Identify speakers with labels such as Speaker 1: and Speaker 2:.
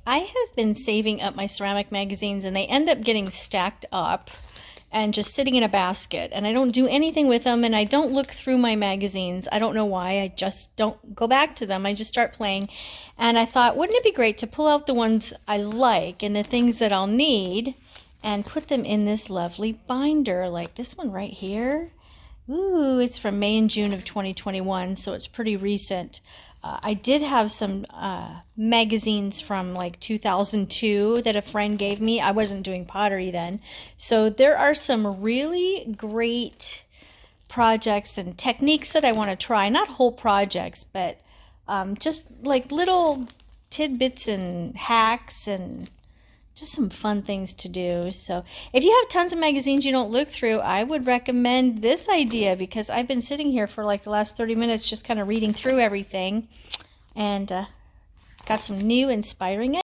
Speaker 1: I have been saving up my ceramic magazines and they end up getting stacked up and just sitting in a basket, and I don't do anything with them, and I don't look through my magazines. I don't know why. I just don't go back to them. I just start playing. And I thought, wouldn't it be great to pull out the ones I like and the things that I'll need and put them in this lovely binder, like this one right here. Ooh, it's from May and June of 2021, so it's pretty recent. I did have some magazines from like 2002 that a friend gave me. I wasn't doing pottery then. So there are some really great projects and techniques that I want to try. Not whole projects, but just like little tidbits and hacks and just some fun things to do. So if you have tons of magazines you don't look through, I would recommend this idea, because I've been sitting here for like the last 30 minutes just kind of reading through everything, and got some new inspiring